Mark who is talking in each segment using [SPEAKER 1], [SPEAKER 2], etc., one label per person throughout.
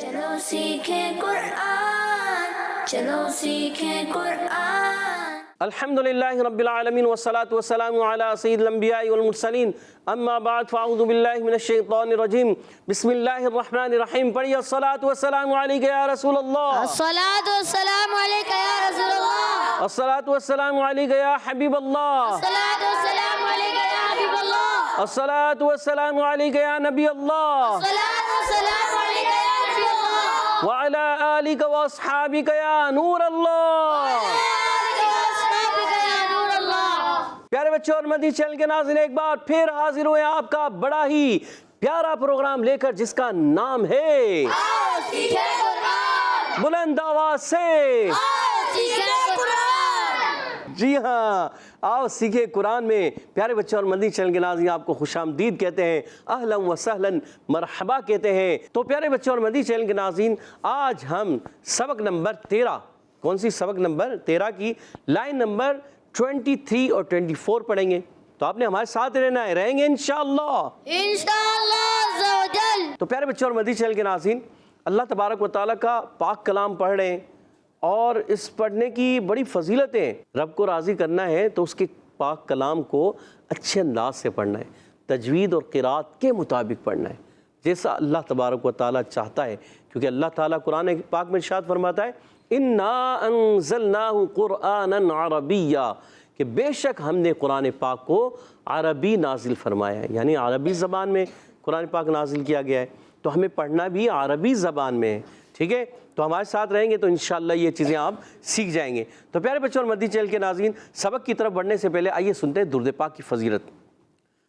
[SPEAKER 1] चलो सीखें कुरान, चलो सीखें कुरान।
[SPEAKER 2] अल्हम्दुलिल्लाहि रब्बिल आलमीन वस्सलातु वस्सलामु अला सय्यिदिल अंबियाइ वल मुरसलीन अम्मा बाद फ़अऊज़ु बिल्लाहि मिनश शैतानिर रजीम बिस्मिल्लाहिर रहमानिर रहीम। पढ़िए अस्सलातु वस्सलामु अलैका या रसूलल्लाह,
[SPEAKER 3] अस्सलातु वस्सलामु अलैका या रसूलल्लाह,
[SPEAKER 2] अस्सलातु वस्सलामु अलैका या हबीबल्लाह,
[SPEAKER 3] अस्सलातु वस्सलामु अलैका या हबीबल्लाह,
[SPEAKER 2] अस्सलातु वस्सलामु अलैका या नबी अल्लाह
[SPEAKER 3] अस्सलातु वस्सलामु अलैका या नबी अल्लाह,
[SPEAKER 2] व अला आलिका व अस्हाबिका या नूर अल्लाह। प्यारे बच्चों और मदनी चैनल के नाज़रीन, एक बार फिर हाजिर हुए आपका बड़ा ही प्यारा प्रोग्राम लेकर जिसका नाम है बुलंद आवाज से जी हाँ, आओ सीखे कुरान में। प्यारे बच्चों और मदनी चैनल के नाज़रीन, आपको खुशामदीद कहते हैं, अहलन व सहलन मरहबा कहते हैं। तो प्यारे बच्चों और मदनी चैनल के नाज़रीन, आज हम सबक नंबर 13, कौन सी सबक नंबर 13 की लाइन नंबर 23 और 24 पढ़ेंगे। तो आपने हमारे साथ रहना है, रहेंगे इंशाअल्लाह इंशाअल्लाह। तो प्यारे बच्चों और मदनी चैनल के नाज़रीन, अल्लाह तबारक व तआला का पाक कलाम पढ़ रहे हैं और इस पढ़ने की बड़ी फजीलतें। रब को राज़ी करना है तो उसके पाक कलाम को अच्छे अंदाज से पढ़ना है, तजवीद और क़िरात के मुताबिक पढ़ना है जैसा अल्लाह तबारक व तआला चाहता है। क्योंकि अल्लाह ताला कुरान पाक में इरशाद फरमाता है, इन्ना अंज़लनाहु क़ुरआनन अरबिय्या, कि बेशक हमने कुरान पाक को अरबी नाजिल फरमाया है, यानी अरबी ज़बान में कुरान पाक नाजिल किया गया है। तो हमें पढ़ना भी अरबी ज़बान में है, ठीक है। तो हमारे साथ रहेंगे तो इंशाअल्लाह ये चीज़ें आप सीख जाएंगे। तो प्यारे बच्चों और मदनी चैनल के नाज़रीन, सबक की तरफ बढ़ने से पहले आइए सुनते हैं दुरूद पाक की फजीलत।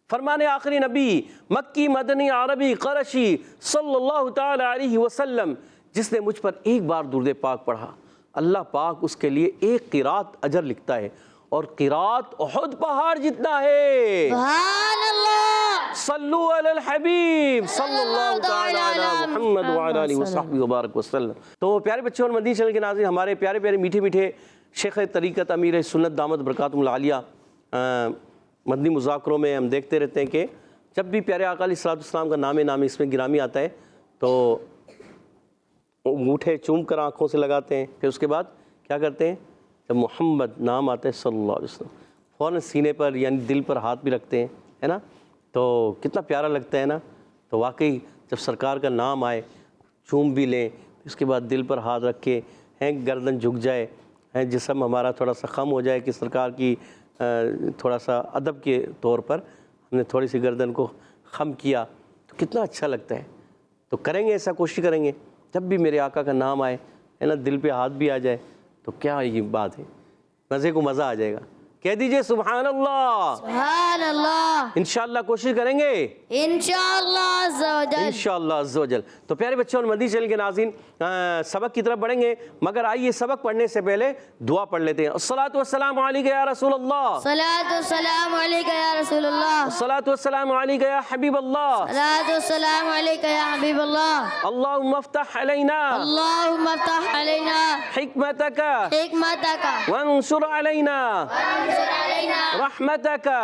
[SPEAKER 2] फरमाने आखिरी नबी मक्की मदनी अरबी क़रशी सल्लल्लाहु तआला अलैहि वसल्लम, जिसने मुझ पर एक बार दुरूद पाक पढ़ा, अल्लाह पाक उसके लिए एक क़िरात अजर लिखता है और क़िरात उहुद पहाड़ जितना है। सुभान अल्लाह, सल्लु अलल हबीब सल्लल्लाहु तआला अला मुहम्मद व अला आलिहि व सहबिहि व बारक वसल्लम। तो प्यारे बच्चों और मदनी चैनल के नाज़रीन, हमारे प्यारे प्यारे मीठे मीठे शेख तरीक़त अमीर सुन्नत दामत बरकातुहुल आलिया मदनी मुज़ाकरों में हम देखते रहते हैं कि जब भी प्यारे आका अलैहिस्सलाम का नाम इसमें गिरामी आता है तो अंगूठे चूम कर आँखों से लगाते हैं। फिर उसके बाद क्या करते हैं, जब मोहम्मद नाम आता है सल्लल्लाहु अलैहि वसल्लम, फ़ौरन सीने पर यानी दिल पर हाथ भी रखते हैं, है ना। तो कितना प्यारा लगता है ना। तो वाकई जब सरकार का नाम आए, चूम भी लें, उसके बाद दिल पर हाथ रख के हैं, गर्दन झुक जाए, हैं जिस्म हमारा थोड़ा सा ख़म हो जाए कि सरकार की थोड़ा सा अदब के तौर पर हमने थोड़ी सी गर्दन को ख़म किया, तो कितना अच्छा लगता है। तो करेंगे, ऐसा कोशिश करेंगे जब भी मेरे आका का नाम आए, है ना, दिल पे हाथ भी आ जाए तो क्या ये बात है, मज़े को मज़ा आ जाएगा। कह दीजिए सुभान अल्लाह,
[SPEAKER 3] सुभान अल्लाह।
[SPEAKER 2] इंशाअल्लाह कोशिश करेंगे
[SPEAKER 3] इंशाअल्लाह
[SPEAKER 2] अज़्ज़ व जल। तो प्यारे बच्चों और मदनी चैनल के नाज़रीन, सबक की तरफ बढ़ेंगे, मगर आइए सबक पढ़ने से पहले दुआ पढ़ लेते हैं। अस्सलातु वस्सलामु अलैका या रसूलल्लाह,
[SPEAKER 3] अस्सलातु वस्सलामु अलैका या रसूलल्लाह,
[SPEAKER 2] अस्सलातु वस्सलामु अलैका या हबीबल्लाह,
[SPEAKER 3] अस्सलातु वस्सलामु अलैका या हबीबल्लाह,
[SPEAKER 2] अल्लाहुम्मा अफ्तह अलैना
[SPEAKER 3] अल्लाहुम्मा अफ्तह अलैना
[SPEAKER 2] हिकमतका
[SPEAKER 3] हिकमतका
[SPEAKER 2] वंशुर अलैना रहमतका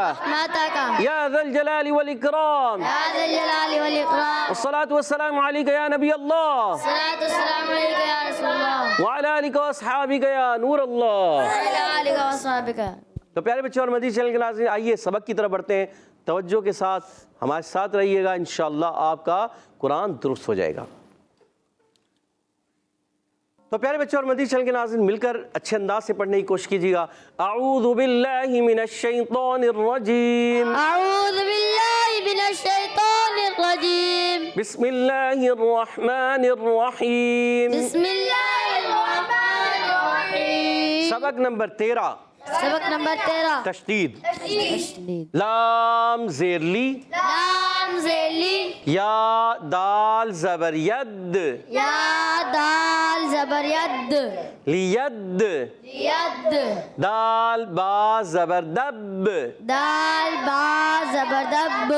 [SPEAKER 2] या ज़ल जलाली वल इकराम,
[SPEAKER 3] या ज़ल जलाली वल इकराम,
[SPEAKER 2] अस्सलातु वस्सलामु अलैका या नबी अल्लाह
[SPEAKER 3] अस्सलातु वस्सलामु अलैका या रसूलल्लाह,
[SPEAKER 2] व अला आलिका व अस्हाबिका या नूर अल्लाह।
[SPEAKER 3] अला आलिका व अस्हाबिका।
[SPEAKER 2] तो प्यारे बच्चों और मदनी चैनल के नाज़रीन, आइए सबक की तरफ बढ़ते हैं। तवज्जो के साथ हमारे साथ रहिएगा, इंशाअल्लाह आपका कुरान दुरुस्त हो जाएगा। तो प्यारे बच्चों और मदनी चैनल के नाज़रीन, मिलकर अच्छे अंदाज से पढ़ने की कोशिश कीजिएगा। अऊज़ु बिल्लाहि मिनश शैतानिर रजीम,
[SPEAKER 3] अऊज़ु बिल्लाहि मिनश शैतानिर रजीम,
[SPEAKER 2] बिस्मिल्लाहिर रहमानिर रहीम।
[SPEAKER 3] बिस्मिल्लाहिर रहमानिर रहीम।
[SPEAKER 2] सबक नंबर 13,
[SPEAKER 3] सबक नंबर 13,
[SPEAKER 2] तशदीद।
[SPEAKER 3] तशदीद।
[SPEAKER 2] लाम ज़ेरली,
[SPEAKER 3] लाम ज़ेली,
[SPEAKER 2] या दाल ज़बर यद,
[SPEAKER 3] या दाल ज़बर यद,
[SPEAKER 2] लियद,
[SPEAKER 3] यद,
[SPEAKER 2] दाल बा ज़बर दब,
[SPEAKER 3] दाल बा ज़बर दब,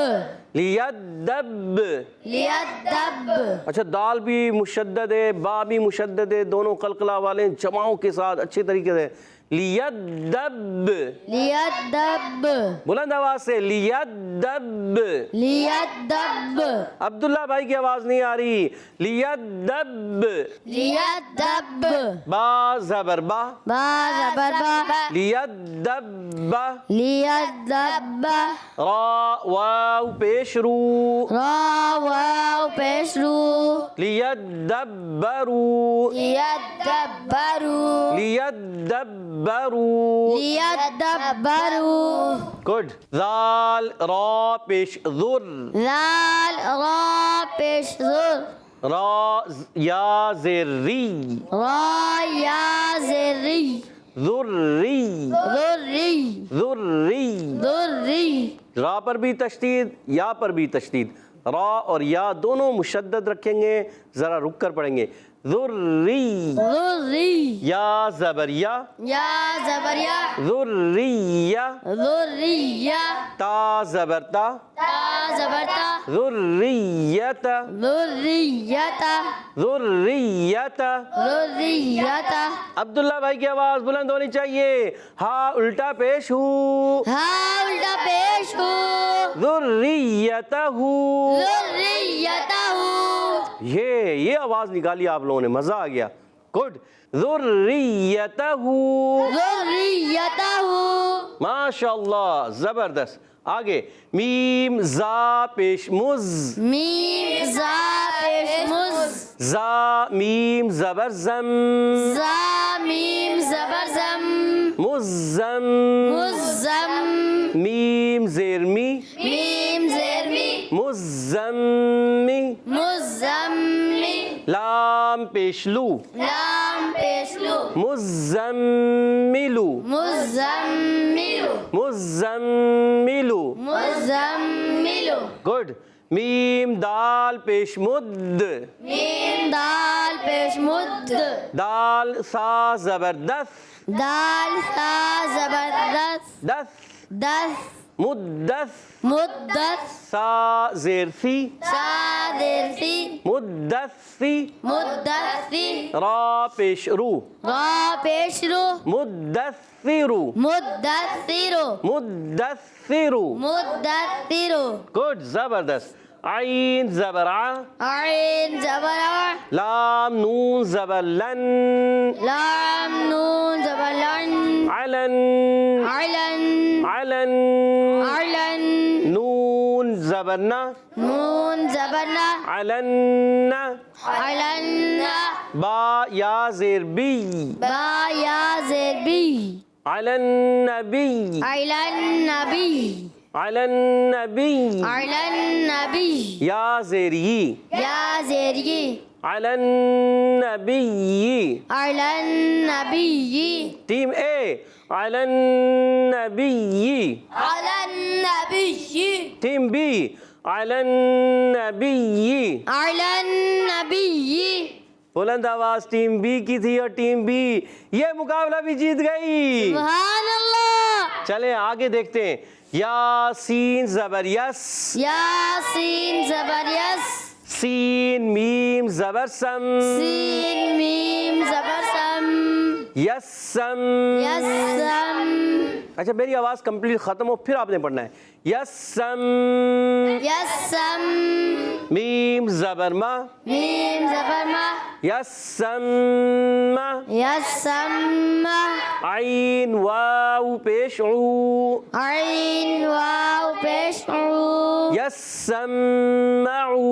[SPEAKER 2] लियदब।
[SPEAKER 3] लियदब।
[SPEAKER 2] अच्छा, दाल भी मुशद्दद है, बा भी मुशद्दद है, दोनों कलकला वाले जमाओं के साथ अच्छे तरीके से لیدب،
[SPEAKER 3] لیدب،
[SPEAKER 2] بلند آواز سے لیدب،
[SPEAKER 3] لیدب،
[SPEAKER 2] عبداللہ بھائی کی آواز نہیں آ رہی، لیدب،
[SPEAKER 3] لیدب،
[SPEAKER 2] با زبر با،
[SPEAKER 3] با زبر با،
[SPEAKER 2] لیدب،
[SPEAKER 3] لیدب،
[SPEAKER 2] را واو پیش رو،
[SPEAKER 3] را واو پیش رو،
[SPEAKER 2] لیدبرو،
[SPEAKER 3] لیدبرو،
[SPEAKER 2] لیدبرو،
[SPEAKER 3] لیدبرو،
[SPEAKER 2] گڈ، ذال را پیش ذر،
[SPEAKER 3] لال را پیش زر،
[SPEAKER 2] را یا زری،
[SPEAKER 3] را یا زری،
[SPEAKER 2] ذری،
[SPEAKER 3] ذری،
[SPEAKER 2] ذری،
[SPEAKER 3] ذری،
[SPEAKER 2] را پر بھی تشدید، یا پر بھی تشدید، را اور یا دونوں مشدد رکھیں گے، ذرا رک کر پڑھیں گے، ذری،
[SPEAKER 3] ذری،
[SPEAKER 2] یا زبر یا،
[SPEAKER 3] یا زبر یا،
[SPEAKER 2] ذریہ،
[SPEAKER 3] ذریہ،
[SPEAKER 2] تا زبر تا،
[SPEAKER 3] تا زبر تا،
[SPEAKER 2] ذریت،
[SPEAKER 3] ذریت،
[SPEAKER 2] ذریت،
[SPEAKER 3] ذریت،
[SPEAKER 2] عبداللہ بھائی کی آواز بلند ہونی چاہیے، ہاں الٹا پیش ہو،
[SPEAKER 3] ہاں الٹا پیش ہو،
[SPEAKER 2] ذریتہ،
[SPEAKER 3] ذریتہ،
[SPEAKER 2] یہ آواز نکالی آپ لوگوں نے، مزہ آ گیا، گڈ، ذریتہ،
[SPEAKER 3] ذریتہ،
[SPEAKER 2] ماشاء اللہ، زبردست، آگے، میم زا پیش مز،
[SPEAKER 3] میم زا پیش مز،
[SPEAKER 2] زا میم زبر زم،
[SPEAKER 3] زا میم زبر زم،
[SPEAKER 2] مزم،
[SPEAKER 3] مزم،
[SPEAKER 2] میم زیر می،
[SPEAKER 3] میم زیر می،
[SPEAKER 2] مزمی،
[SPEAKER 3] مزمی،
[SPEAKER 2] لام پیش لو،
[SPEAKER 3] لام پیش لو،
[SPEAKER 2] مزملو،
[SPEAKER 3] مزملو،
[SPEAKER 2] مزملو،
[SPEAKER 3] مزملو،
[SPEAKER 2] گڈ، میم دال پیش مد،
[SPEAKER 3] میم دال پیش مد،
[SPEAKER 2] دال سا زبردست،
[SPEAKER 3] دال سا زبردست،
[SPEAKER 2] دس،
[SPEAKER 3] دس،
[SPEAKER 2] مدس،
[SPEAKER 3] مدت،
[SPEAKER 2] سا زیر سی،
[SPEAKER 3] سا دیر سی،
[SPEAKER 2] مدسی،
[SPEAKER 3] مدثر،
[SPEAKER 2] را پیش رو،
[SPEAKER 3] را پیش رو،
[SPEAKER 2] مدثرو،
[SPEAKER 3] مدثر،
[SPEAKER 2] مدثرو،
[SPEAKER 3] مدثر،
[SPEAKER 2] گڈ، زبردست، عین زبر ع،
[SPEAKER 3] عین زبر ع،
[SPEAKER 2] لام نون زبر لن،
[SPEAKER 3] لام نون زبر لن،
[SPEAKER 2] علن،
[SPEAKER 3] علن،
[SPEAKER 2] علن،
[SPEAKER 3] علن،
[SPEAKER 2] نون زبر نا،
[SPEAKER 3] نون زبر نا،
[SPEAKER 2] علن،
[SPEAKER 3] علن،
[SPEAKER 2] با یا زیر بی،
[SPEAKER 3] با یا زیر بی،
[SPEAKER 2] علن نبی،
[SPEAKER 3] علن نبی،
[SPEAKER 2] علن نبی،
[SPEAKER 3] علن نبی،
[SPEAKER 2] یا زیر ی،
[SPEAKER 3] یا زیر یہ،
[SPEAKER 2] علن نبی،
[SPEAKER 3] علن نبی،
[SPEAKER 2] ٹیم اے، علن نبی،
[SPEAKER 3] علن نبی،
[SPEAKER 2] ٹیم بی، علن نبی،
[SPEAKER 3] علن نبی،
[SPEAKER 2] بلند آواز ٹیم بی کی تھی اور ٹیم بی یہ مقابلہ بھی جیت گئی۔
[SPEAKER 3] سبحان اللہ،
[SPEAKER 2] چلیں آگے دیکھتے ہیں، یاسین زبر یس،
[SPEAKER 3] یاسین زبر یس،
[SPEAKER 2] سین میم زبر سم،
[SPEAKER 3] سین میم زبر سم،
[SPEAKER 2] یسم،
[SPEAKER 3] یسم،
[SPEAKER 2] اچھا میری آواز کمپلیٹ ختم ہو پھر آپ نے پڑھنا ہے، یسم،
[SPEAKER 3] یسم،
[SPEAKER 2] میم زبر ما،
[SPEAKER 3] میم زبر ما،
[SPEAKER 2] یسم،
[SPEAKER 3] یسم،
[SPEAKER 2] عین واو پیش عو،
[SPEAKER 3] عین واو پیش عو،
[SPEAKER 2] یسمعو،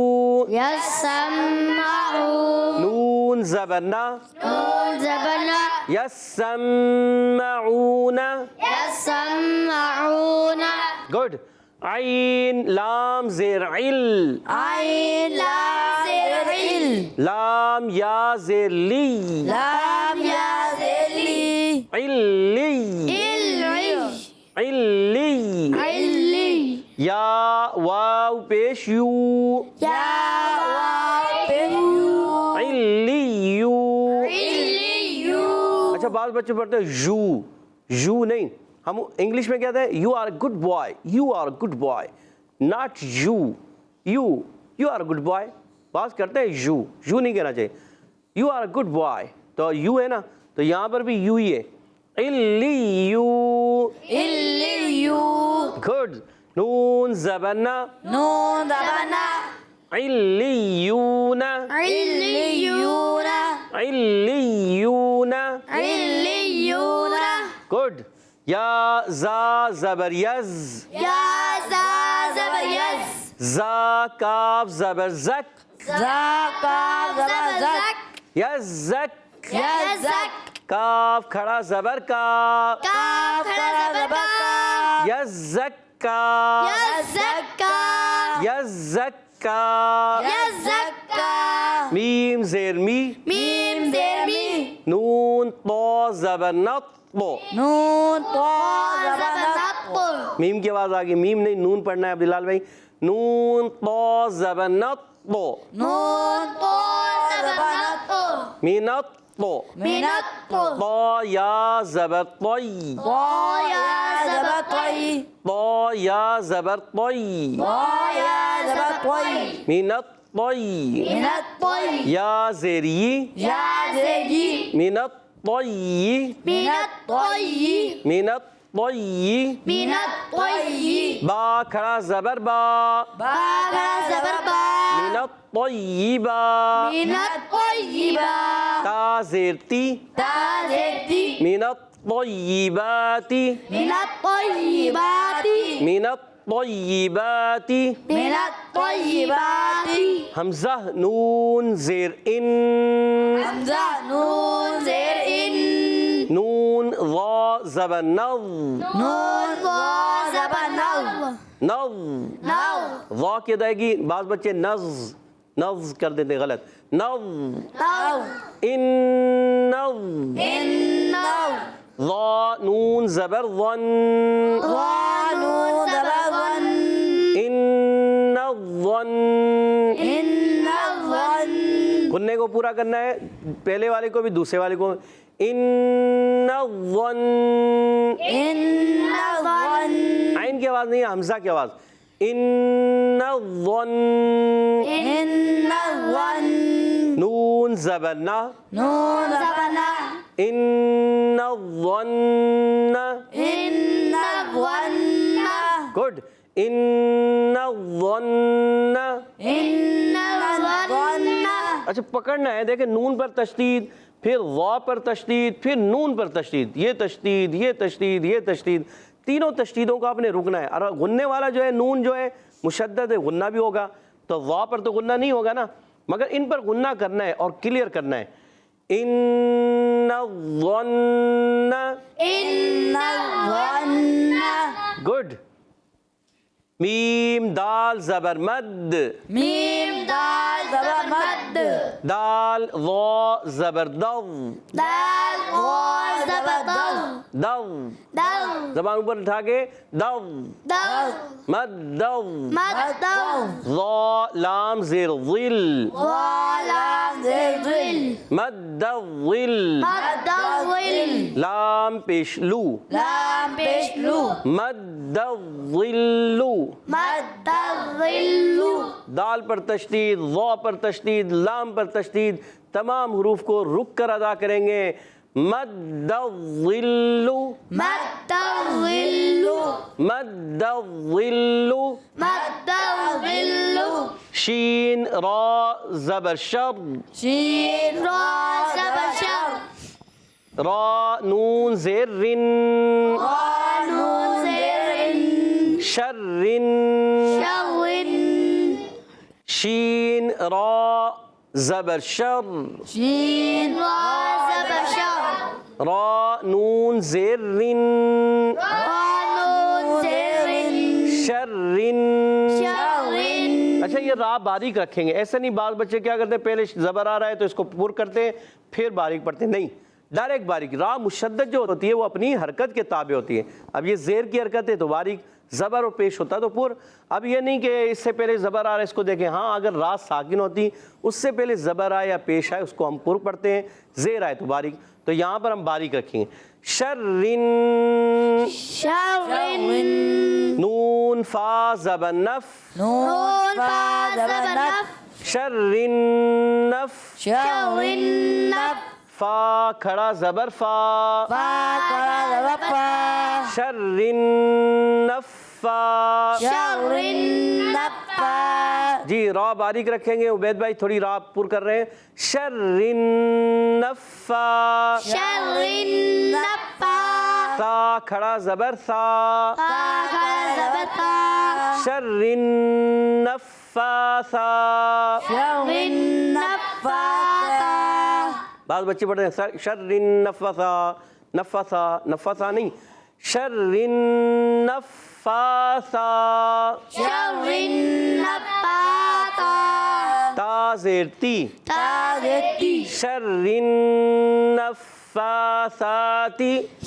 [SPEAKER 3] یسمعو،
[SPEAKER 2] نون زبر نا،
[SPEAKER 3] نون زبر نا،
[SPEAKER 2] یسمعون،
[SPEAKER 3] یسمعون،
[SPEAKER 2] گڈ، عین لام زیر عل،
[SPEAKER 3] عین لام زیر عل،
[SPEAKER 2] لام یا زیر لی،
[SPEAKER 3] لام یا زیر لی،
[SPEAKER 2] علی،
[SPEAKER 3] علی،
[SPEAKER 2] علی،
[SPEAKER 3] علی،
[SPEAKER 2] یا واو پیش یو،
[SPEAKER 3] یا واو پیش یو،
[SPEAKER 2] علیو،
[SPEAKER 3] علیو،
[SPEAKER 2] اچھا بعض بچے پڑھتے ہیں یو نہیں، ہم انگلش میں کہتے ہیں you are good boy, you are good boy, not you are good boy, بعض کرتے ہیں یو نہیں کہنا چاہیے، یو آر گڈ بوائے، تو یو ہے نا تو یہاں پر بھی یو ہی ہے، इल्लियू,
[SPEAKER 3] इल्लियू,
[SPEAKER 2] गुड, नून ज़बरना,
[SPEAKER 3] नून ज़बरना,
[SPEAKER 2] इल्लियूना,
[SPEAKER 3] इल्लियूना,
[SPEAKER 2] इल्लियूना,
[SPEAKER 3] इल्लियूना,
[SPEAKER 2] गुड, या ज़ा ज़बर यज़,
[SPEAKER 3] या ज़ा ज़बर यज़,
[SPEAKER 2] ज़ा काफ ज़बर ज़क,
[SPEAKER 3] ज़ा काफ ज़बर ज़क,
[SPEAKER 2] यज़्ज़क,
[SPEAKER 3] यज़्ज़क,
[SPEAKER 2] काफ खड़ा ज़बर का,
[SPEAKER 3] काफ खड़ा ज़बर का,
[SPEAKER 2] यज़्ज़क्का,
[SPEAKER 3] यज़्ज़क्का,
[SPEAKER 2] यज़्ज़क्का,
[SPEAKER 3] यज़्ज़क्का,
[SPEAKER 2] मीम ज़ेर मी,
[SPEAKER 3] मीम ज़ेर मी,
[SPEAKER 2] नून तो ज़बर नत तो,
[SPEAKER 3] नून तो ज़बर नत,
[SPEAKER 2] मीम की आवाज़ आ गई, मीम नहीं नून पढ़ना है बिलाल भाई, नून तो ज़बर नत तो,
[SPEAKER 3] नून तो ज़बर नत,
[SPEAKER 2] मीनत तो,
[SPEAKER 3] मिनत तो,
[SPEAKER 2] तो या ज़बर तोई,
[SPEAKER 3] या ज़बर तोई,
[SPEAKER 2] तो या ज़बर तोई,
[SPEAKER 3] या ज़बर तोई,
[SPEAKER 2] मीनत तोई,
[SPEAKER 3] मिनत तोई,
[SPEAKER 2] या ज़ेरी,
[SPEAKER 3] या ज़ेरी,
[SPEAKER 2] मीनत तोई,
[SPEAKER 3] मिनत तोई,
[SPEAKER 2] मीनत तोई,
[SPEAKER 3] मिनत तोई,
[SPEAKER 2] बा खड़ा ज़बर बा,
[SPEAKER 3] बा खड़ा ज़बर बा,
[SPEAKER 2] मीनत तोय्यिबा,
[SPEAKER 3] मिनत तोय्यिबा,
[SPEAKER 2] ता ज़ेर ती,
[SPEAKER 3] ता ज़ेर ती,
[SPEAKER 2] मीनत तोय्यिबाती,
[SPEAKER 3] मिनत तोय्यिबाती,
[SPEAKER 2] मीनत तोय्यिबाती,
[SPEAKER 3] मिनत तोय्यिबाती,
[SPEAKER 2] हमज़ा नून ज़ेर इन,
[SPEAKER 3] हमज़ा नून ज़ेर इन,
[SPEAKER 2] नून ज़ा ज़बर नज़,
[SPEAKER 3] नून ज़ा ज़बर नज़,
[SPEAKER 2] नज़,
[SPEAKER 3] नज़,
[SPEAKER 2] ज़ा की अदायगी बाज़ बच्चे नज़ नज़ कर देते गलत, नज़,
[SPEAKER 3] नज़,
[SPEAKER 2] इन नज़,
[SPEAKER 3] इन नज़,
[SPEAKER 2] ज़ा नून ज़बर ज़न,
[SPEAKER 3] ज़ा नून ज़बर ज़न,
[SPEAKER 2] इन नज़्ज़न,
[SPEAKER 3] इन नज़्ज़न,
[SPEAKER 2] गुन्ने को पूरा करना है, पहले वाले को भी दूसरे वाले को, इन नज़्ज़न,
[SPEAKER 3] इन नज़्ज़न,
[SPEAKER 2] आइन की आवाज़ नहीं है, हमज़ा की आवाज़, इन नज़्ज़न,
[SPEAKER 3] इन नज़्ज़न,
[SPEAKER 2] नून ज़बर ना,
[SPEAKER 3] नून ज़बर ना,
[SPEAKER 2] इन नज़्ज़न,
[SPEAKER 3] इन नज़्ज़न,
[SPEAKER 2] गुड, इन नज़्ज़न,
[SPEAKER 3] इन नज़्ज़न,
[SPEAKER 2] अच्छा पकड़ना है, देखें नून पर तशदीद, फिर ज़ा पर तशदीद, फिर नून पर तशदीद, ये तशदीद, ये तशदीद, ये तशदीद, तीनों तशदीदों का आपने रुकना है। और गुन्ने वाला जो है नून जो है मुशद्दद है, गुन्ना भी होगा, तो ज़ा पर तो गुन्ना नहीं होगा ना, मगर इन पर गुन्ना करना है और क्लियर करना है। इन्नज़्ज़न्न,
[SPEAKER 3] इन्नज़्ज़न्न,
[SPEAKER 2] गुड, मीम दाल ज़बर मद,
[SPEAKER 3] मीम दाल ज़बर मद,
[SPEAKER 2] दाल ज़ा ज़बर दज़,
[SPEAKER 3] दाल ज़ा ज़बर दज़,
[SPEAKER 2] दज़,
[SPEAKER 3] दज़,
[SPEAKER 2] ज़बान ऊपर उठा के दज़,
[SPEAKER 3] दज़,
[SPEAKER 2] मद दज़,
[SPEAKER 3] मद दज़,
[SPEAKER 2] ज़ा लाम ज़ेर ज़िल,
[SPEAKER 3] ज़ा लाम ज़ेर ज़िल,
[SPEAKER 2] मद ज़िल,
[SPEAKER 3] मद ज़िल,
[SPEAKER 2] लाम पेश लू,
[SPEAKER 3] लाम पेश लू,
[SPEAKER 2] मद ज़िल्लू,
[SPEAKER 3] मद ज़िल्लू,
[SPEAKER 2] दाल पर तशदीद, ज़ा पर तशदीद, लाम पर तशदीद, तमाम हुरूफ को रुक कर अदा करेंगे। मद ज़िल्लू,
[SPEAKER 3] मद ज़िल्लू,
[SPEAKER 2] मद ज़िल्लू,
[SPEAKER 3] मद ज़िल्लू,
[SPEAKER 2] शीन रा ज़बर शर,
[SPEAKER 3] शीन रा ज़बर शर,
[SPEAKER 2] रा नून ज़ेर रिन,
[SPEAKER 3] रा नून ज़ेर रिन,
[SPEAKER 2] शर्रिन,
[SPEAKER 3] शर्रिन,
[SPEAKER 2] शीन रा ज़बर शर,
[SPEAKER 3] शीन रा ज़बर शर,
[SPEAKER 2] रा नून ज़ेर रिन,
[SPEAKER 3] रा नून ज़ेर रिन,
[SPEAKER 2] शर्रिन।
[SPEAKER 3] शर्रिन,
[SPEAKER 2] अच्छा ये रा बारीक रखेंगे, ऐसे नहीं बाल बच्चे क्या करते हैं पहले ज़बर आ रहा है तो इसको पुर करते हैं फिर बारीक पढ़ते हैं, नहीं डायरेक्ट बारीक। रा मुशद्दद जो होती है वो अपनी हरकत के ताबे होती है। अब ये ज़ेर की हरकत है तो बारीक, ज़बर और पेश होता तो पुर। अब ये नहीं कि इससे पहले ज़बर आ रहा है इसको देखें, हाँ अगर रा साकिन होती उससे पहले ज़बर आए या पेश आए उसको हम पुर पढ़ते हैं, ज़ेर आए तो बारीक, तो यहाँ पर हम बारीक रखेंगे। शर्रिन,
[SPEAKER 3] शर्रिन,
[SPEAKER 2] नून फा ज़बर नफ,
[SPEAKER 3] नून फा ज़बर नफ,
[SPEAKER 2] शर्रिन नफ,
[SPEAKER 3] शर्रिन नफ,
[SPEAKER 2] فا کھڑا زبر فا،
[SPEAKER 3] فا کھڑا زبر فا،
[SPEAKER 2] شر النفاث،
[SPEAKER 3] شر النفاث،
[SPEAKER 2] جی را باریک رکھیں گے، عبید بھائی تھوڑی را پر کر رہے ہیں، شر النفاث،
[SPEAKER 3] شر النفاث،
[SPEAKER 2] سا کھڑا زبر سا،
[SPEAKER 3] فا کھڑا زبر فا،
[SPEAKER 2] شر النفاث،
[SPEAKER 3] شر النفاث،
[SPEAKER 2] بعض بچے پڑھتے ہیں شر النفاث، نفاثا نفاثا نہیں، شر النفاث،
[SPEAKER 3] شر النفاث،
[SPEAKER 2] تا زیر تی،
[SPEAKER 3] تازتی،
[SPEAKER 2] شر النفاثات،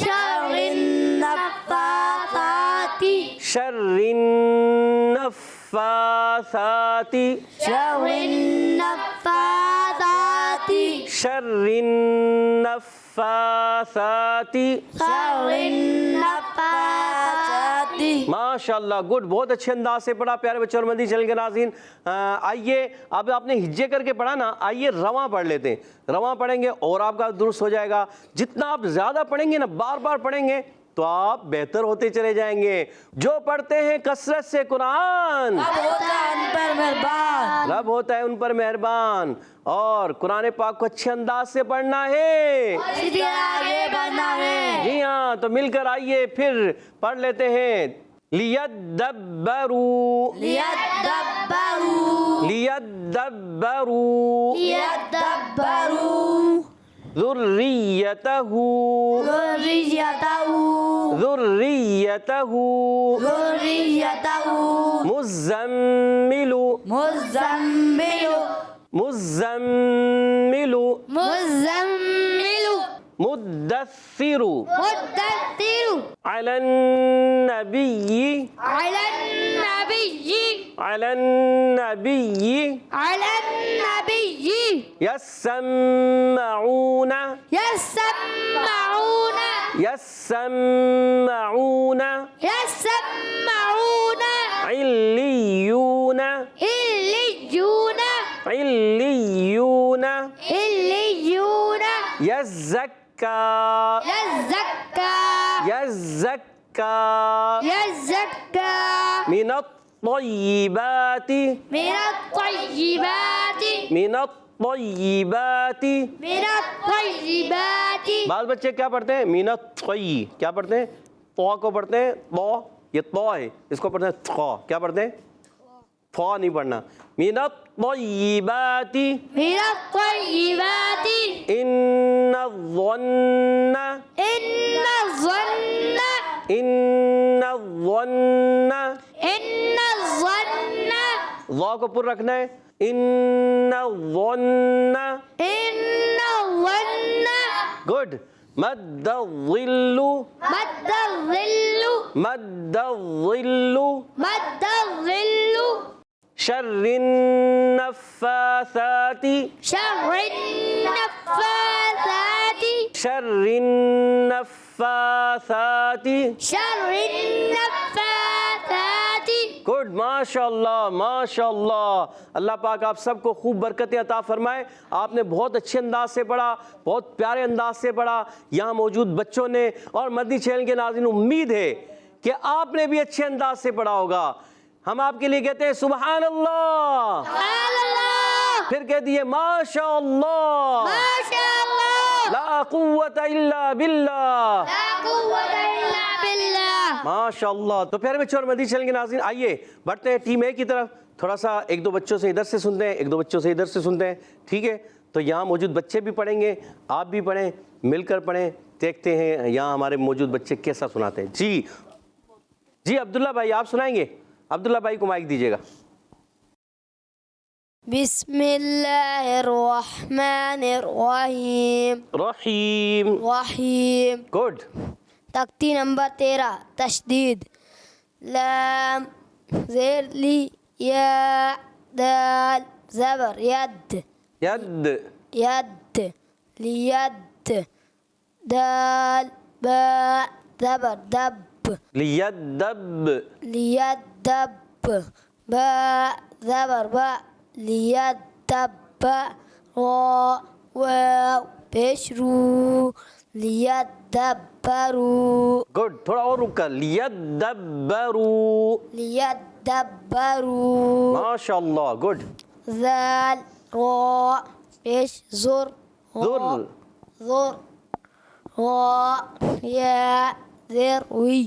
[SPEAKER 3] شر النفاثات،
[SPEAKER 2] شر النفاثات،
[SPEAKER 3] شر النفاثات،
[SPEAKER 2] شر النفاثات،
[SPEAKER 3] شر النفاثات،
[SPEAKER 2] ماشاء اللہ گڈ، بہت اچھے انداز سے پڑھا پیارے بچوں اور مدنی چینل کے ناظرین۔ آئیے اب آپ نے ہجے کر کے پڑھا نا، آئیے رواں پڑھ لیتے ہیں، رواں پڑھیں گے اور آپ کا درست ہو جائے گا۔ جتنا آپ زیادہ پڑھیں گے نا، بار بار پڑھیں گے تو آپ بہتر ہوتے چلے جائیں گے۔ جو پڑھتے ہیں کثرت سے قرآن،
[SPEAKER 3] اب ہوتا ہے ان پر مہربان،
[SPEAKER 2] رب ہوتا ہے ان پر مہربان، اور قرآن پاک کو اچھے انداز سے پڑھنا ہے،
[SPEAKER 3] اسی طرح آگے بڑھنا ہے۔
[SPEAKER 2] جی ہاں، تو مل کر آئیے پھر پڑھ لیتے ہیں۔ لیدبروا،
[SPEAKER 3] لیدبروا،
[SPEAKER 2] لیدبروا
[SPEAKER 3] لیدبروا
[SPEAKER 2] ذریتہ،
[SPEAKER 3] ذریتہ،
[SPEAKER 2] ذریتہ،
[SPEAKER 3] ذریتہ،
[SPEAKER 2] مزمل،
[SPEAKER 3] مزمل،
[SPEAKER 2] مزمل،
[SPEAKER 3] مزمل،
[SPEAKER 2] مدثر،
[SPEAKER 3] مدثر،
[SPEAKER 2] علی النبی،
[SPEAKER 3] على النبي،
[SPEAKER 2] علی النبی،
[SPEAKER 3] على النبي،
[SPEAKER 2] یسمعون،
[SPEAKER 3] يسمعون،
[SPEAKER 2] یسمعون،
[SPEAKER 3] يسمعون،
[SPEAKER 2] علیون،
[SPEAKER 3] عليون،
[SPEAKER 2] علیون،
[SPEAKER 3] عليون،
[SPEAKER 2] یزکا،
[SPEAKER 3] يزكى،
[SPEAKER 2] یزکا،
[SPEAKER 3] يزكى،
[SPEAKER 2] من الطیبات،
[SPEAKER 3] من الطيبات،
[SPEAKER 2] من الطیبات۔
[SPEAKER 3] من الطيبات،
[SPEAKER 2] بعض بچے کیا پڑھتے ہیں؟ من الطی، کیا پڑھتے ہیں؟ طا کو پڑھتے ہیں، طا، یہ طا ہے، اس کو پڑھتے ہیں طا، کیا پڑھتے ہیں؟ طا نہیں پڑھنا۔ من الطیبات،
[SPEAKER 3] من الطيبات،
[SPEAKER 2] ان الظن،
[SPEAKER 3] إن الظن،
[SPEAKER 2] ان الظن،
[SPEAKER 3] إن الظن،
[SPEAKER 2] ظا کو پر رکھنا ہے، ان الظن،
[SPEAKER 3] إن الظن،
[SPEAKER 2] گڈ، مد الظل،
[SPEAKER 3] مد الظل،
[SPEAKER 2] مد الظل،
[SPEAKER 3] مد الظل،
[SPEAKER 2] شر النفاثات،
[SPEAKER 3] شر النفاثات،
[SPEAKER 2] شر النفاثات،
[SPEAKER 3] شر النفاثات،
[SPEAKER 2] گڈ، ماشاء اللہ ماشاء اللہ، اللہ پاک آپ سب کو خوب برکتیں عطا فرمائے۔ آپ نے بہت اچھے انداز سے پڑھا، بہت پیارے انداز سے پڑھا، یہاں موجود بچوں نے اور مدنی چینل کے ناظرین، امید ہے کہ آپ نے بھی اچھے انداز سے پڑھا ہوگا۔ ہم آپ کے لیے کہتے ہیں سبحان اللہ،
[SPEAKER 3] سبحان اللہ،
[SPEAKER 2] پھر کہہ دیے ماشاء اللہ،
[SPEAKER 3] ما شاء اللہ،
[SPEAKER 2] لا قوت الا باللہ،
[SPEAKER 3] لا قوة إلا بالله۔
[SPEAKER 2] ماشاء اللہ۔ تو پیارے بچوں اور مدنی چینل کے ناظرین، آئیے بڑھتے ہیں ٹیم اے کی طرف، تھوڑا سا ایک دو بچوں سے ادھر سے سنتے ہیں، ایک دو بچوں سے ادھر سے سنتے ہیں، ٹھیک ہے؟ تو یہاں موجود بچے بھی پڑھیں گے، آپ بھی پڑھیں، مل کر پڑھیں، دیکھتے ہیں یہاں ہمارے موجود بچے کیسا سناتے ہیں۔ جی عبداللہ بھائی آپ سنائیں گے؟ عبداللہ بھائی کو مائک دیجیے گا۔
[SPEAKER 3] بسم اللہ الرحمن الرحیم،
[SPEAKER 2] رحیم،
[SPEAKER 3] رحیم،
[SPEAKER 2] گڈ،
[SPEAKER 3] تختی نمبر 13، تشدید، لام، زیر لی، یا، دال، زبر، ید،
[SPEAKER 2] ید،
[SPEAKER 3] ید، لید، دال، با، زبر، دب،
[SPEAKER 2] لیدب،
[SPEAKER 3] لیدب، با، زبر، با، لیدب، را، واو،
[SPEAKER 4] پیش رو لیدبروا
[SPEAKER 2] گڈ، تھوڑا اور رک کر، لیدبروا،
[SPEAKER 4] لیدبروا
[SPEAKER 2] ماشاء اللہ، گڈ.
[SPEAKER 4] ذال را پیش زر
[SPEAKER 2] ذر،
[SPEAKER 4] ذر را یا ذروی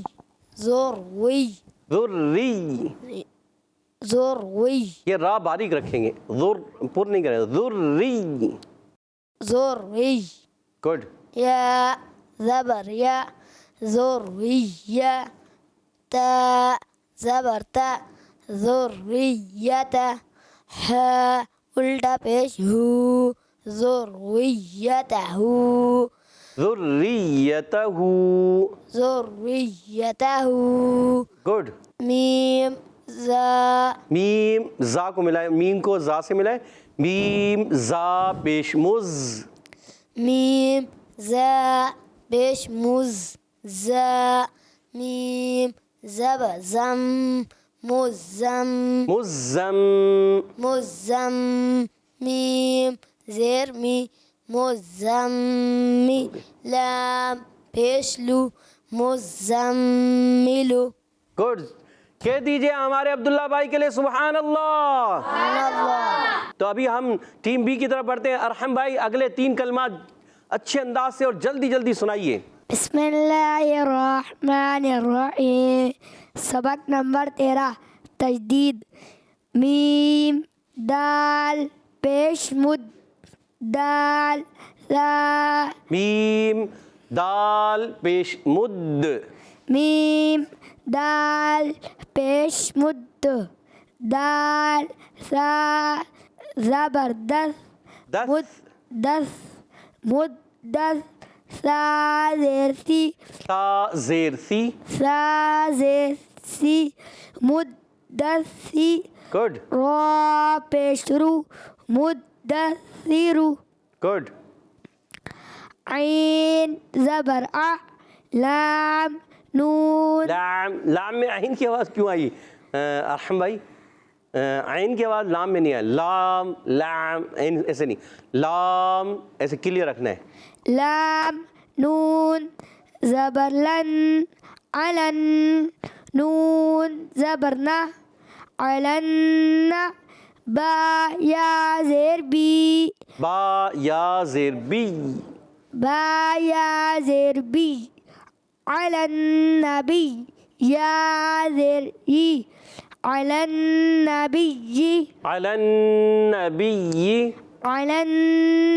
[SPEAKER 4] ذروی
[SPEAKER 2] ذری،
[SPEAKER 4] ذروی
[SPEAKER 2] یہ را باریک رکھیں گے، ذر پر نہیں کریں، ذری.
[SPEAKER 4] ذروی
[SPEAKER 2] گڈ.
[SPEAKER 4] یا زبر یا ذریہ تا زبر تا ذریت ہا الٹا پیش ہو ذریتہ
[SPEAKER 2] ذریتہ،
[SPEAKER 4] ذریتہ
[SPEAKER 2] گڈ.
[SPEAKER 4] میم زا
[SPEAKER 2] میم زا کو ملائے، میم کو زا سے ملائے، میم زا پیش مز،
[SPEAKER 4] میم زا پیش مز زا میم زب زم مزم
[SPEAKER 2] مزم،
[SPEAKER 4] مزم میم زیر می مزمی لام پیش لو مزملو
[SPEAKER 2] گڈ. کہہ دیجئے ہمارے عبداللہ بھائی کے لیے سبحان اللہ. تو ابھی ہم ٹیم بی کی طرف بڑھتے ہیں. ارحم بھائی اگلے 3 کلمات اچھے انداز سے اور جلدی جلدی سنائیے.
[SPEAKER 4] بسم اللہ الرحمن الرحیم. سبق نمبر 13 تجدید. میم دال پیش مد دال لا
[SPEAKER 2] میم دال پیش مد،
[SPEAKER 4] میم دال پیش مد دال سا زبردست
[SPEAKER 2] دس،
[SPEAKER 4] مدس مدس سا زیر سی
[SPEAKER 2] تا زیر سی،
[SPEAKER 4] سا زیر سی مدسی
[SPEAKER 2] گڈ
[SPEAKER 4] را پیش رو مدثرو
[SPEAKER 2] گڈ.
[SPEAKER 4] عین زبر آ لام نون
[SPEAKER 2] لام، لام میں عین کی آواز کیوں آئی ارحم بھائی؟ عین کی آواز لام میں نہیں آئی. لام لام عین ایسے نہیں، لام ایسے کلیئر رکھنا ہے.
[SPEAKER 4] لام نون زبر لن علن نون زبرنا علن با یا زیر بی
[SPEAKER 2] با یا زیر بی،
[SPEAKER 4] با یا زیر بی علن نبی یا زیر ای علن نبی
[SPEAKER 2] علی النبی،
[SPEAKER 4] علن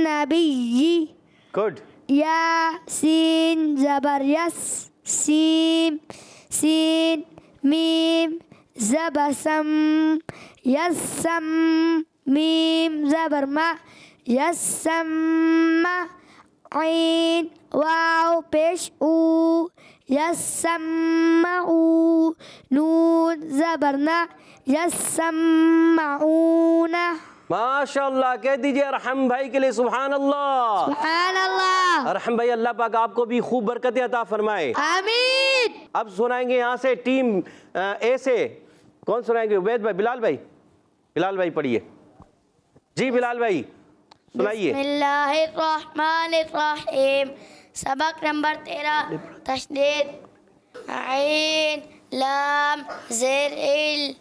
[SPEAKER 4] نبی
[SPEAKER 2] گڈ.
[SPEAKER 4] یا سین زبر یس سین سین میم زبر سم یسم میم زبر ما یسم عین واو پیش او یسمعو نون زبرنا یسمعون.
[SPEAKER 2] ماشاء اللہ. کہہ دیجئے ارحم بھائی کے لیے سبحان اللہ.
[SPEAKER 4] سبحان اللہ.
[SPEAKER 2] ارحم بھائی اللہ پاک آپ کو بھی خوب برکتیں عطا فرمائے.
[SPEAKER 4] آمین.
[SPEAKER 2] اب سنائیں گے یہاں سے ٹیم اے سے. کون سنائیں گے؟ عبید بھائی، بلال بھائی. بلال بھائی پڑھیے. جی بلال بھائی سنائیے.
[SPEAKER 4] بسم اللہ الرحمن الرحیم. سبق نمبر 13 تشدید. عین لام زیر ال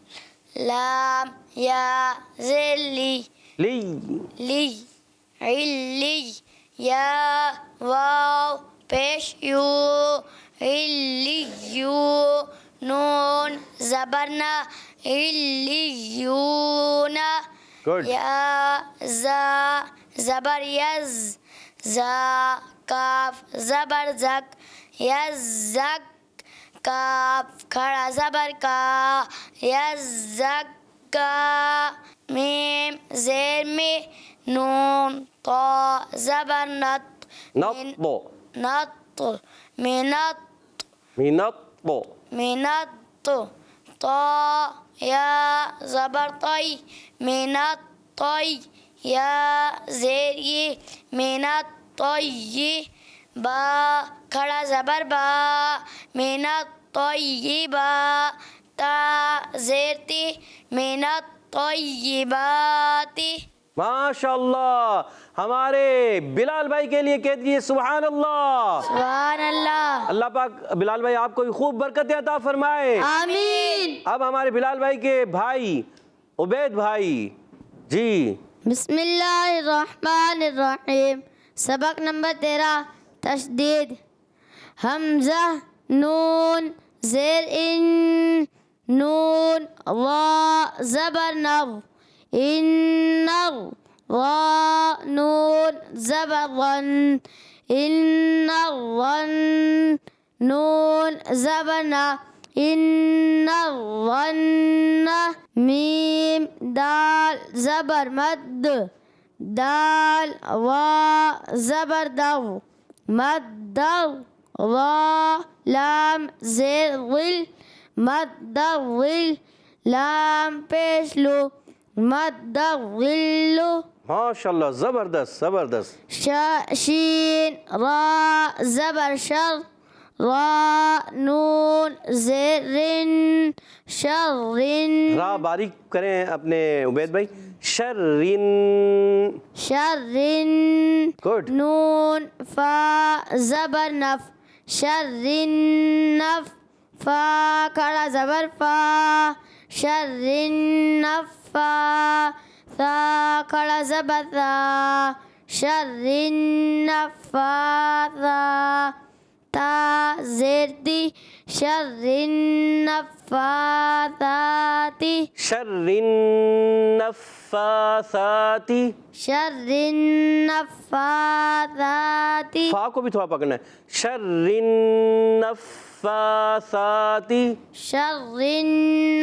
[SPEAKER 4] لام یا زیر لی
[SPEAKER 2] لی
[SPEAKER 4] لی علی یا واو پیش یو علیو نون زبرنا علیون
[SPEAKER 2] گڈ.
[SPEAKER 4] یا زا زبر یز زا کاف زبر زک یزک کاف کھڑا زبر کا یزک کا میم زیر میں نون طا زبر نط
[SPEAKER 2] نط
[SPEAKER 4] نط منط
[SPEAKER 2] منط
[SPEAKER 4] منط طا یا زبر طی منط طی یا زیر یہ منط طی با کھڑا زبر با منط طیبا تا زیر تی منط طیبات.
[SPEAKER 2] माशाअल्लाह। हमारे बिलाल भाई के लिए कह दीजिए सुभान अल्लाह।
[SPEAKER 4] सुभान अल्लाह।
[SPEAKER 2] अल्लाह पाक बिलाल भाई आपको भी खूब बरकत अता फरमाए।
[SPEAKER 4] आमीन।
[SPEAKER 2] अब हमारे बिलाल भाई के भाई उबैद भाई जी।
[SPEAKER 4] बिस्मिल्लाहिर्रहमानिर्रहीम। सबक नंबर 13 तशदीद। हमजा नून ज़ेर इन नून वा ज़बर नव इन्नव वा नून ज़बर वन इन्नव वन नून ज़बर ना इन्नव वन मीम दाल ज़बर मद दाल वा ज़बर दव मद्दव वा लाम ज़ेर विल मद्दविल लाम पेश लो मद्दविल्लु।
[SPEAKER 2] माशाअल्लाह जबरदस्त जबरदस्त।
[SPEAKER 4] शीन रा ज़बर शर रा नून ज़ेरिन शर्रिन।
[SPEAKER 2] रा बारीक करें अपने उबैद भाई। शर्रिन
[SPEAKER 4] शर्रिन।
[SPEAKER 2] गुड।
[SPEAKER 4] नून फा ज़बर नफ शर्रिन नफ फा खड़ा ज़बर फा शर्रिन नफ़ा सा खड़ा ज़बर सा शर्रिन नफ़ासा ता ज़ेर ती शर्रिन नफ़ासाती
[SPEAKER 2] शर्रिन नफ़्फ़ासाती
[SPEAKER 4] शर्रिन नफ़ासाती।
[SPEAKER 2] फा को भी थोड़ा पकड़ना है। शर्रिन नफ़्फ़ासाती
[SPEAKER 4] शर्रिन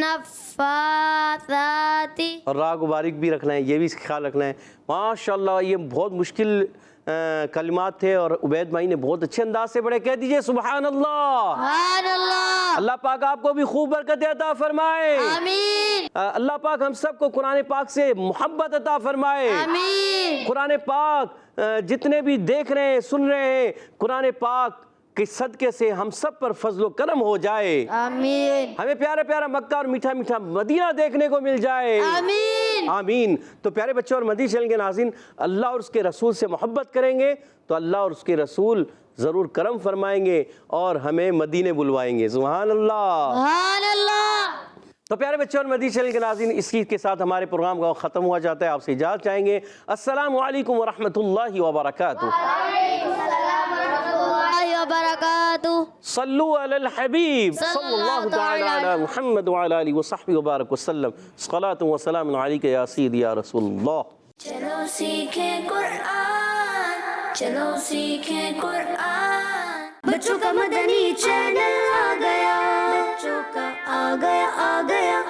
[SPEAKER 4] नफ़ासाती।
[SPEAKER 2] और रा को बारीक भी रखना है, ये भी ख्याल रखना है। माशाअल्लाह ये बहुत मुश्किल कलिमात थे और उबैद भाई ने बहुत अच्छे अंदाज से पढ़े। कह दीजिए सुभान अल्लाह।
[SPEAKER 4] सुभान अल्लाह।
[SPEAKER 2] अल्लाह पाक आपको भी खूब बरकत अता फरमाए।
[SPEAKER 4] आमीन।
[SPEAKER 2] अल्लाह पाक हम सबको कुरान पाक से मोहब्बत अता फरमाए।
[SPEAKER 4] आमीन।
[SPEAKER 2] कुरान पाक जितने भी देख रहे हैं सुन रहे हैं, कुरान पाक के सदके से हम सब पर फजलो करम हो जाए।
[SPEAKER 4] आमीन।
[SPEAKER 2] हमें प्यारा प्यारा मक्का और मीठा मीठा मदीना देखने को मिल जाए।
[SPEAKER 4] आमीन।
[SPEAKER 2] आमीन। तो प्यारे बच्चों और मदीना चैनल के नाज़रीन, अल्लाह और उसके रसूल से मोहब्बत करेंगे तो अल्लाह और उसके रसूल ज़रूर करम फरमाएंगे और हमें मदीने बुलवाएंगे। सुभान अल्लाह।
[SPEAKER 4] सुभान अल्लाह।
[SPEAKER 2] तो प्यारे बच्चों और मदीना चैनल के नाज़रीन, इसी के साथ हमारे प्रोग्राम का ख़त्म हुआ जाता है। आपसे इजाज़त चाहेंगे। अस्सलामु अलैकुम व रहमतुल्लाहि व बरकातुहू। सल्लु अलल हबीब सल्लल्लाहु तआला अला मुहम्मद व अला आलिहि व सहबिहि व बारक वसल्लम। सलातु व सलामुन अलैका या सय्यदी या रसूलल्लाह।
[SPEAKER 1] चलो सीखें कुरान, चलो सीखें कुरान। बच्चों का मदनी चैनल आ गया, बच्चों का आ गया आ गया।